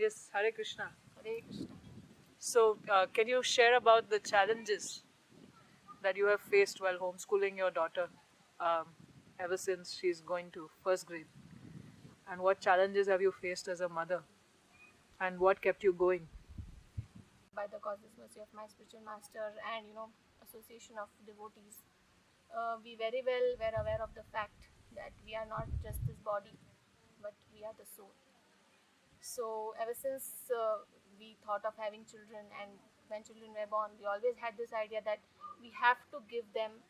Yes, Hare Krishna. Hare Krishna. So, can you share about the challenges that you have faced while homeschooling your daughter um, ever since she's going to first grade? And what challenges have you faced as a mother? And what kept you going? By the causeless mercy of my spiritual master and association of devotees, we very well were aware of the fact that we are not just this body, but we are the soul. So ever since we thought of having children, and when children were born, we always had this idea that we have to give them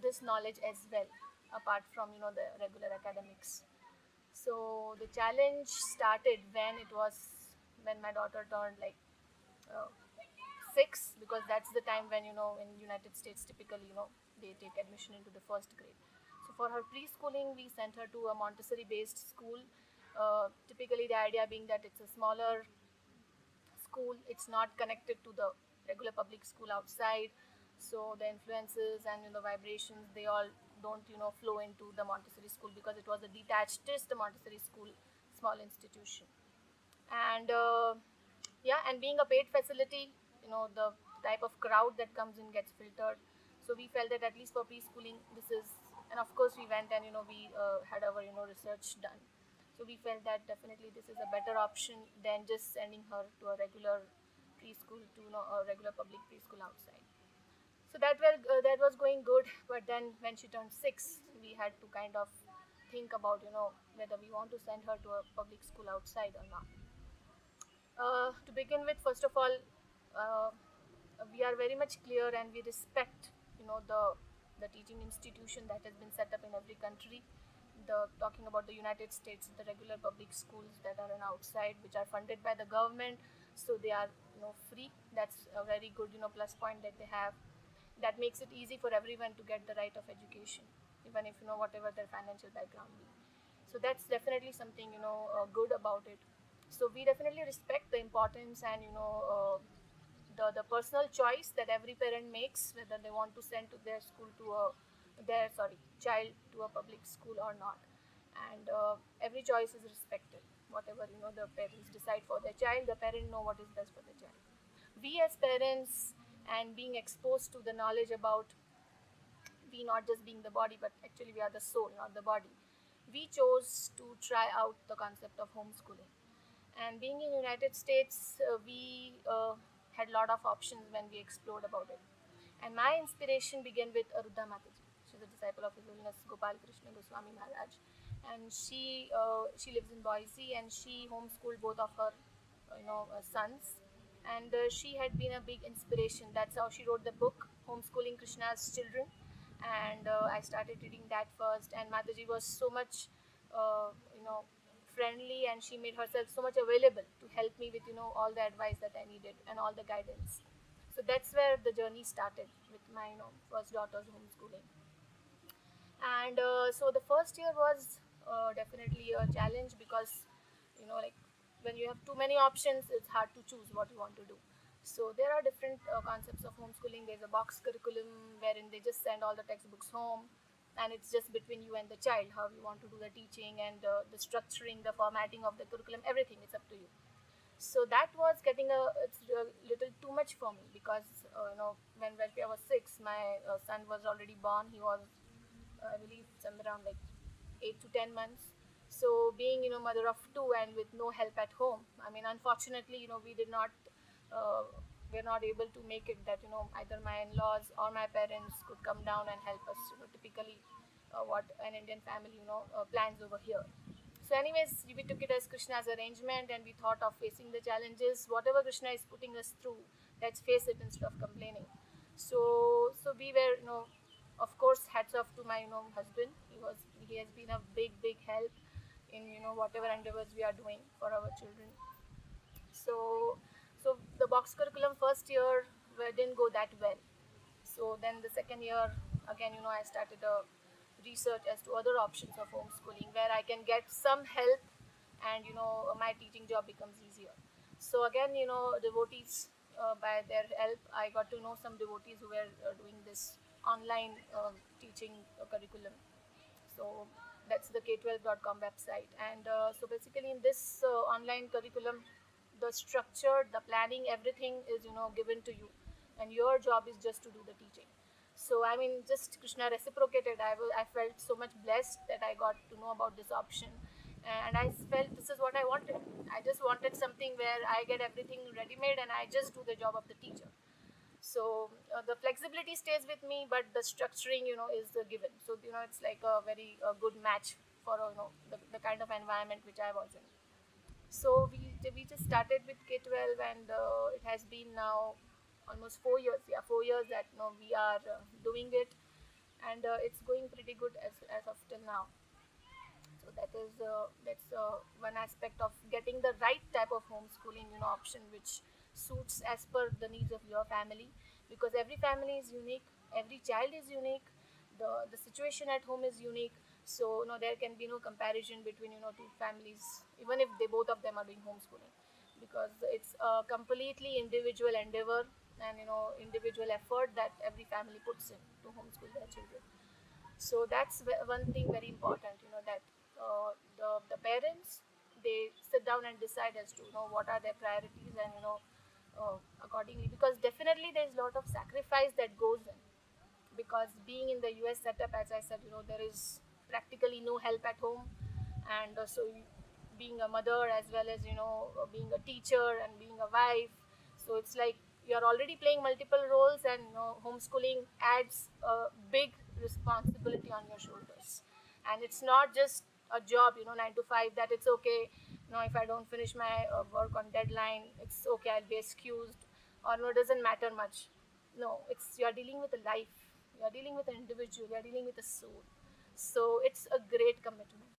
this knowledge as well, apart from the regular academics. So the challenge started when my daughter turned like uh, 6, because that's the time when in United States typically they take admission into the first grade. So for her preschooling, we sent her to a Montessori based school. Typically the idea being that it's a smaller school, it's not connected to the regular public school outside, so the influences and the vibrations, they all don't flow into the Montessori school, because it was a detached just a Montessori school, small institution. And yeah, and being a paid facility, the type of crowd that comes in gets filtered. So we felt that at least for preschooling, this is, and of course we went and we had our research done. So we felt that definitely this is a better option than just sending her to a regular preschool, to a regular public preschool outside. So that was going good, but then when she turned 6, we had to kind of think about whether we want to send her to a public school outside or not. To begin with, first of all, uh, we are very much clear and we respect, the teaching institution that has been set up in every country. The talking about the United States, the regular public schools that are on outside, which are funded by the government, so they are free. That's a very good plus point that they have. That makes it easy for everyone to get the right of education, even if whatever their financial background be. So that's definitely something good about it. So we definitely respect the importance and the personal choice that every parent makes, whether they want to send to their school to a their sorry child to a public school or not. And every choice is respected. Whatever the parents decide for their child, the parent know what is best for the child. We as parents, and being exposed to the knowledge about we not just being the body, but actually we are the soul, not the body, we chose to try out the concept of homeschooling. And being in United States, we had a lot of options when we explored about it. And my inspiration began with Arudha Mataji. She's a disciple of His Holiness Gopal Krishna Goswami Maharaj, and she lives in Boise, and she homeschooled both of her sons. And she had been a big inspiration. That's how she wrote the book Homeschooling Krishna's Children. And I started reading that first. And Mataji was so much, uh, you know, friendly, and she made herself so much available to help me with all the advice that I needed and all the guidance. So that's where the journey started with my first daughter's homeschooling. And so the first year was definitely a challenge, because like when you have too many options, it's hard to choose what you want to do. So there are different concepts of homeschooling. There's a box curriculum wherein they just send all the textbooks home, and it's just between you and the child how you want to do the teaching, and the structuring, the formatting of the curriculum, everything is up to you. So that was getting it's a little too much for me, because when I was 6, my son was already born. He was, I believe, somewhere around like 8 to 10 months. So being mother of two and with no help at home, I mean, unfortunately, we did not. Uh, we're not able to make it that either my in-laws or my parents could come down and help us. Typically, what an Indian family plans over here. So, anyways, we took it as Krishna's arrangement, and we thought of facing the challenges. Whatever Krishna is putting us through, let's face it instead of complaining. So we were, of course, hats off to my, husband. He has been a big help in, whatever endeavors we are doing for our children. So, so the box curriculum first year didn't go that well. So then the second year, again, I started a research as to other options of homeschooling where I can get some help, and my teaching job becomes easier. So again, devotees, by their help, I got to know some devotees who were doing this online teaching curriculum. So That's the k12.com website. And so basically in this online curriculum, the structure, the planning, everything is given to you, and your job is just to do the teaching. So I mean, just Krishna reciprocated. I felt so much blessed that I got to know about this option, and I felt this is what I wanted. I just wanted something where I get everything ready made and I just do the job of the teacher. So the flexibility stays with me, but the structuring is the given. So it's like a very good match for the kind of environment which I was in. So we just started with K12, and it has been now almost 4 years. Yeah, 4 years that we are doing it, and it's going pretty good as of till now. So that's one aspect of getting the right type of homeschooling option which suits as per the needs of your family, because every family is unique, every child is unique, the situation at home is unique. So there can be no comparison between two families, even if they both of them are doing homeschooling, because it's a completely individual endeavor and individual effort that every family puts in to homeschool their children. So that's one thing very important, that the parents, they sit down and decide as to what are their priorities, and accordingly, because definitely there's a lot of sacrifice that goes in, because being in the US setup, as I said, there is practically no help at home. And being a mother as well as being a teacher and being a wife, so it's like you're already playing multiple roles, and homeschooling adds a big responsibility on your shoulders. And it's not just a job, 9 to 5, that it's okay, if I don't finish my work on deadline, it's okay, I'll be excused, or no, it doesn't matter much. No, it's you're dealing with a life, you're dealing with an individual, you're dealing with a soul. So it's a great commitment.